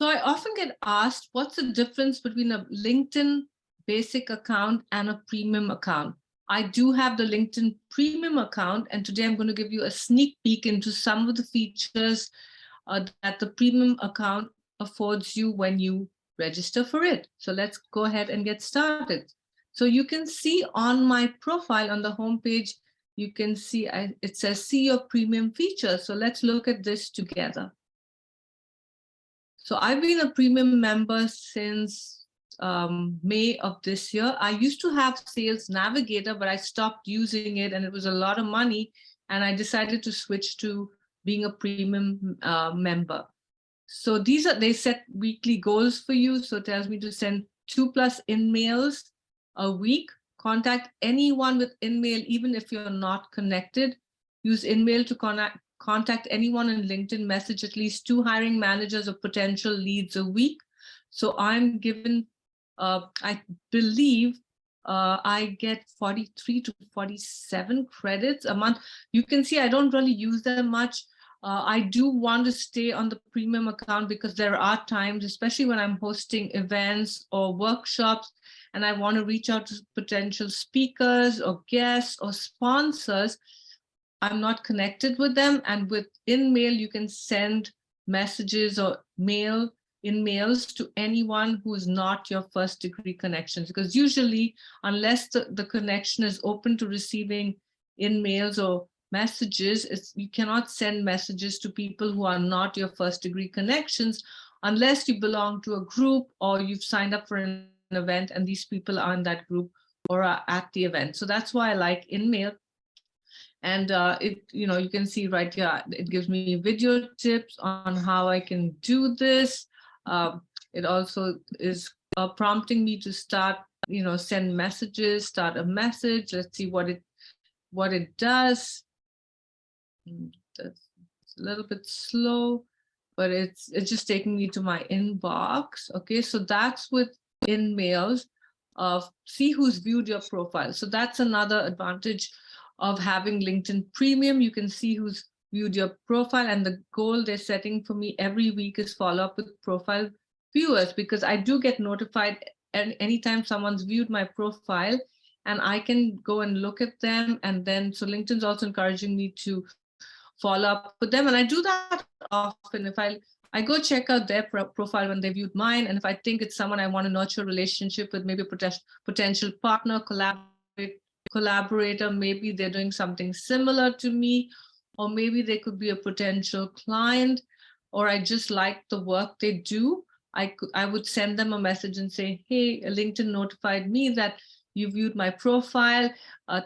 So I often get asked, what's the difference between a LinkedIn basic account and a premium account? I do have the LinkedIn premium account, and today I'm going to give you a sneak peek into some of the features that the premium account affords you when you register for it. So let's go ahead and get started. So you can see on my profile on the homepage, you can see it says see your premium features. So let's look at this together. So I've been a premium member since May of this year. I used to have Sales Navigator, but I stopped using it and it was a lot of money. And I decided to switch to being a premium member. So they set weekly goals for you. So it tells me to send 2+ in-mails a week, contact anyone with in-mail, even if you're not connected, use in-mail to contact anyone in LinkedIn, message at least 2 hiring managers or potential leads a week. So I'm given, I believe I get 43 to 47 credits a month. You can see I don't really use them much. I do want to stay on the premium account because there are times, especially when I'm hosting events or workshops, and I want to reach out to potential speakers or guests or sponsors, I'm not connected with them. And with in-mail, you can send messages or mails to anyone who is not your first degree connections. Because usually, unless the connection is open to receiving in-mails or messages, you cannot send messages to people who are not your first degree connections unless you belong to a group or you've signed up for an event and these people are in that group or are at the event. So that's why I like in-mail. And you can see right here, it gives me video tips on how I can do this. It also is prompting me to start, send messages, start a message. Let's see what it does. That's a little bit slow, but it's just taking me to my inbox. Okay, so that's with in-mails. See who's viewed your profile. So that's another advantage of having LinkedIn Premium. You can see who's viewed your profile, and the goal they're setting for me every week is follow up with profile viewers, because I do get notified anytime someone's viewed my profile, and I can go and look at them. And then, so LinkedIn's also encouraging me to follow up with them. And I do that often. If I go check out their profile when they viewed mine, and if I think it's someone I want to nurture a relationship with, maybe a potential partner, collaborator, maybe they're doing something similar to me, or maybe they could be a potential client, or I just like the work they do, I would send them a message and say, hey, LinkedIn notified me that you viewed my profile.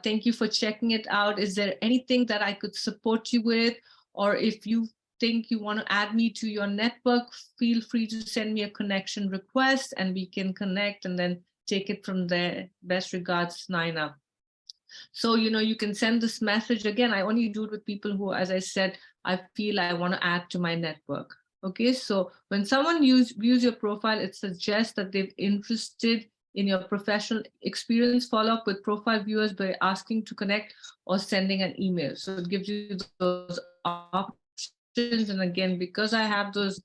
Thank you for checking it out. Is there anything that I could support you with? Or if you think you want to add me to your network, feel free to send me a connection request and we can connect and then take it from there. Best regards, Nyna. So, you can send this message. Again, I only do it with people who, as I said, I feel I want to add to my network. Okay, so when someone views your profile, it suggests that they're interested in your professional experience. Follow up with profile viewers by asking to connect or sending an email. So it gives you those options. And again, because I have those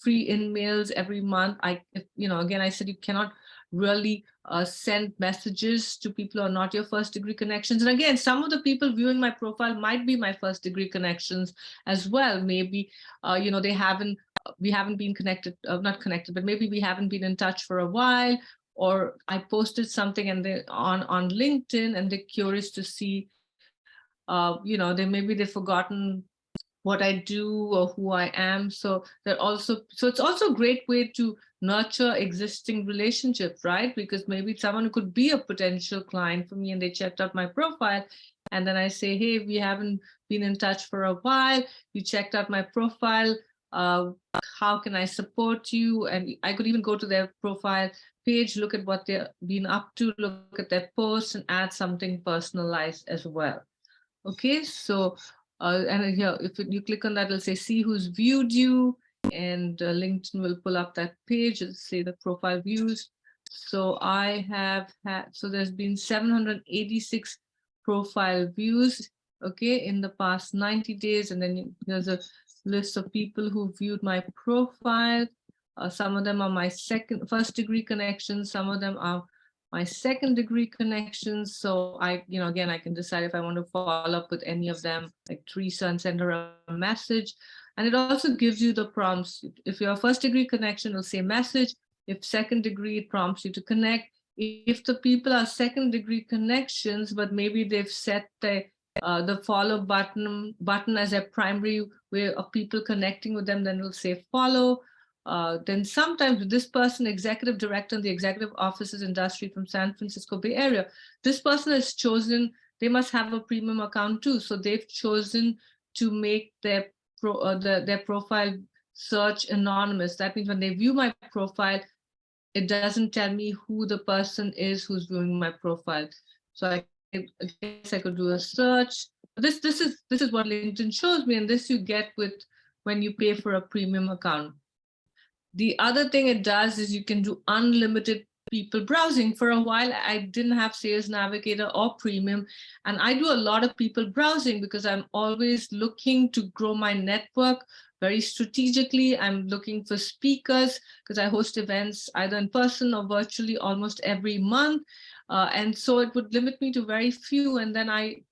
free in-mails every month, again, I said you cannot really send messages to people who are not your first degree connections. And again, some of the people viewing my profile might be my first degree connections as well. Maybe, we haven't been connected, not connected, but maybe we haven't been in touch for a while, or I posted something and they on LinkedIn and they're curious to see, they've forgotten what I do or who I am. So it's also a great way to nurture existing relationships, right? Because maybe someone who could be a potential client for me and they checked out my profile. And then I say, hey, we haven't been in touch for a while. You checked out my profile. How can I support you? And I could even go to their profile page, look at what they've been up to, look at their posts and add something personalized as well. Okay, so and here, if you click on that, it'll say see who's viewed you, and LinkedIn will pull up that page. It'll say the profile views. So I have had, so there's been 786 profile views, okay, in the past 90 days. And then there's a list of people who viewed my profile. Some of them are my first degree connections. Some of them are my second degree connections. So I, again, I can decide if I want to follow up with any of them, like Teresa, and send her a message. And it also gives you the prompts. If you're a first degree connection, it'll say message. If second degree, it prompts you to connect. If the people are second degree connections, but maybe they've set the follow button as a primary way of people connecting with them, then it'll say follow. Then sometimes this person, executive director in the executive offices industry from San Francisco Bay Area, this person has chosen, they must have a premium account too. So they've chosen to make their profile search anonymous. That means when they view my profile, it doesn't tell me who the person is who's viewing my profile. So I guess I could do a search. This is what LinkedIn shows me, and this you get with when you pay for a premium account. The other thing it does is you can do unlimited people browsing. For a while, I didn't have Sales Navigator or Premium, and I do a lot of people browsing because I'm always looking to grow my network very strategically. I'm looking for speakers because I host events either in person or virtually almost every month. And so it would limit me to very few. And then I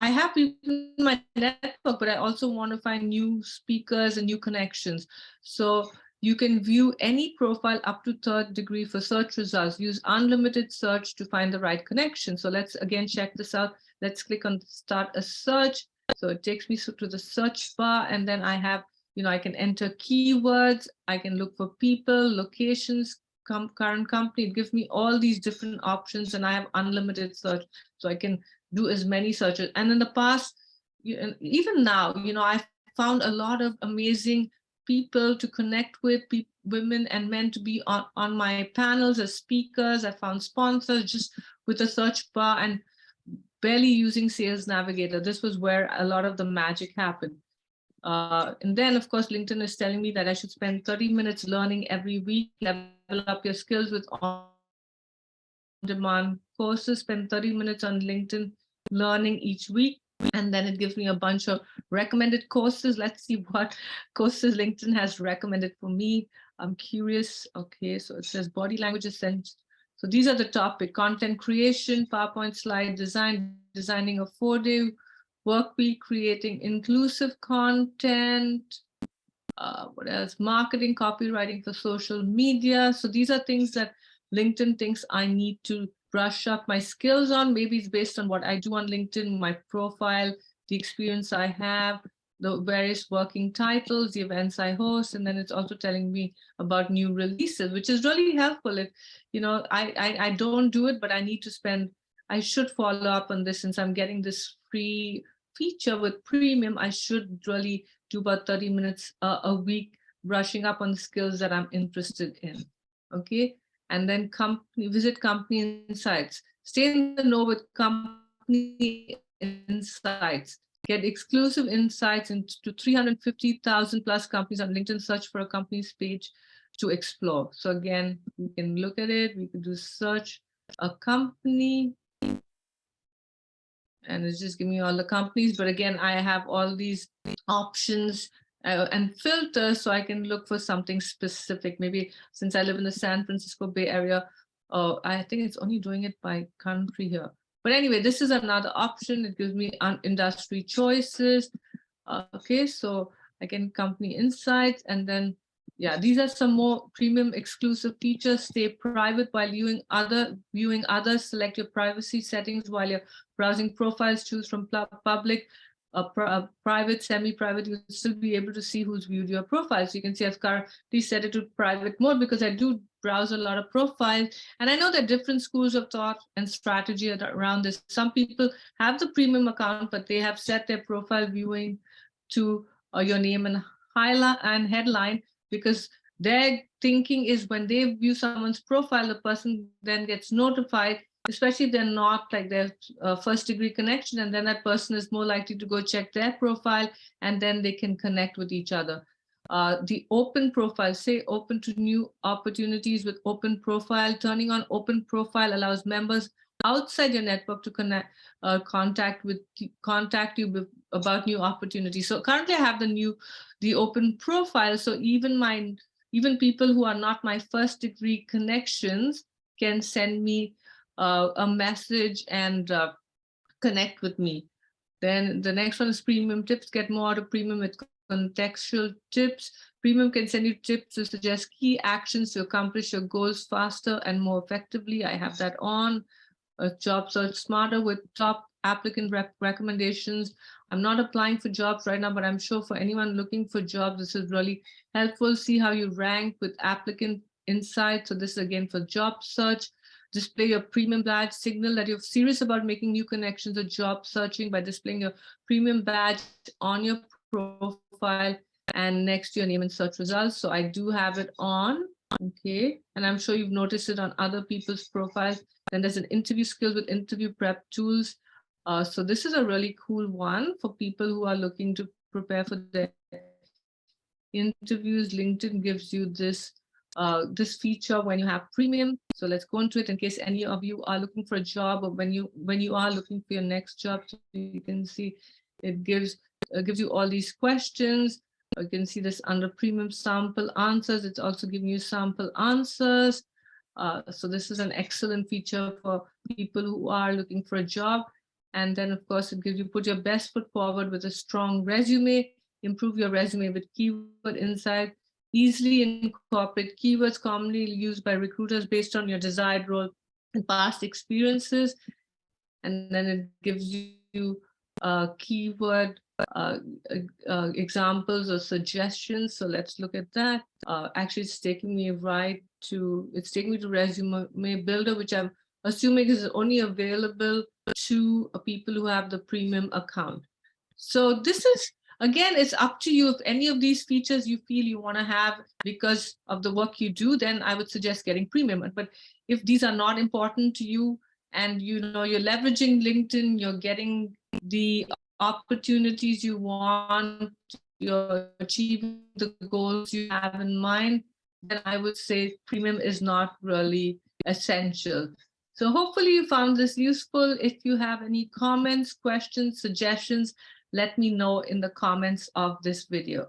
have people in my network, but I also want to find new speakers and new connections. So you can view any profile up to third degree for search results. Use unlimited search to find the right connection. So let's again check this out. Let's click on start a search. So it takes me to the search bar, and then I have, I can enter keywords. I can look for people, locations, current company. It gives me all these different options, and I have unlimited search. So I can do as many searches. And in the past, even now, I've found a lot of amazing people to connect with, women and men to be on my panels as speakers. I found sponsors just with a search bar and barely using Sales Navigator. This was where a lot of the magic happened. And then, of course, LinkedIn is telling me that I should spend 30 minutes learning every week, level up your skills with on-demand courses, spend 30 minutes on LinkedIn learning each week. And then it gives me a bunch of recommended courses. Let's see what courses LinkedIn has recommended for me. I'm curious. Okay, so it says body language essentials. So these are the topic: content creation, PowerPoint slide design, designing a 4-day work week, creating inclusive content. What else? Marketing, copywriting for social media. So these are things that LinkedIn thinks I need to brush up my skills on. Maybe it's based on what I do on LinkedIn, my profile, the experience I have, the various working titles, the events I host, and then it's also telling me about new releases, which is really helpful. If I don't do it, but I should follow up on this. Since I'm getting this free feature with Premium, I should really do about 30 minutes a week brushing up on the skills that I'm interested in. Okay. And then visit company insights. Stay in the know with company insights. Get exclusive insights into 350,000 plus companies on LinkedIn. Search for a company's page to explore. So again, we can look at it. We could do search a company. And it's just giving me all the companies. But again, I have all these options and filters, so I can look for something specific. Maybe since I live in the San Francisco Bay Area, I think it's only doing it by country here. But anyway, this is another option. It gives me industry choices. Okay, so I can company insights, and then these are some more premium exclusive features. Stay private while viewing others. Select your privacy settings while you're browsing profiles. Choose from public, private, semi-private. You'll still be able to see who's viewed your profile. So you can see I've currently set it to private mode because I do browse a lot of profiles. And I know there are different schools of thought and strategy around this. Some people have the premium account, but they have set their profile viewing to your name and highlight and headline, because their thinking is when they view someone's profile, the person then gets notified, especially if they're not like their first degree connection, and then that person is more likely to go check their profile, and then they can connect with each other. The open profile, say open to new opportunities with open profile. Turning on open profile allows members outside your network to contact you about new opportunities. So currently I have the open profile. So even people who are not my first degree connections can send me a message and connect with me. Then the next one is premium tips. Get more out of premium with contextual tips. Premium can send you tips to suggest key actions to accomplish your goals faster and more effectively. I have that on. A job search smarter with top applicant recommendations. I'm not applying for jobs right now, but I'm sure for anyone looking for jobs, this is really helpful. See how you rank with applicant insights. So this is again for job search. Display your premium badge, signal that you're serious about making new connections or job searching by displaying your premium badge on your profile and next to your name and search results. So I do have it on. Okay, and I'm sure you've noticed it on other people's profiles. Then there's an interview skills with interview prep tools. So this is a really cool one for people who are looking to prepare for their interviews. LinkedIn gives you this feature when you have premium. So let's go into it in case any of you are looking for a job, or when you are looking for your next job. So you can see it gives you all these questions. You can see this under premium sample answers. It's also giving you sample answers. So this is an excellent feature for people who are looking for a job. And then of course it gives you put your best foot forward with a strong resume, improve your resume with keyword insight, easily incorporate keywords commonly used by recruiters based on your desired role and past experiences. And then it gives you keyword examples or suggestions. So let's look at that. Actually, it's taking me to Resume Builder, which I'm assuming is only available to people who have the premium account. So this is, again, it's up to you. If any of these features you feel you want to have because of the work you do, then I would suggest getting premium. But if these are not important to you, and you're leveraging LinkedIn, you're getting the opportunities you want, you're achieving the goals you have in mind, then I would say premium is not really essential. So hopefully you found this useful. If you have any comments, questions, suggestions, let me know in the comments of this video.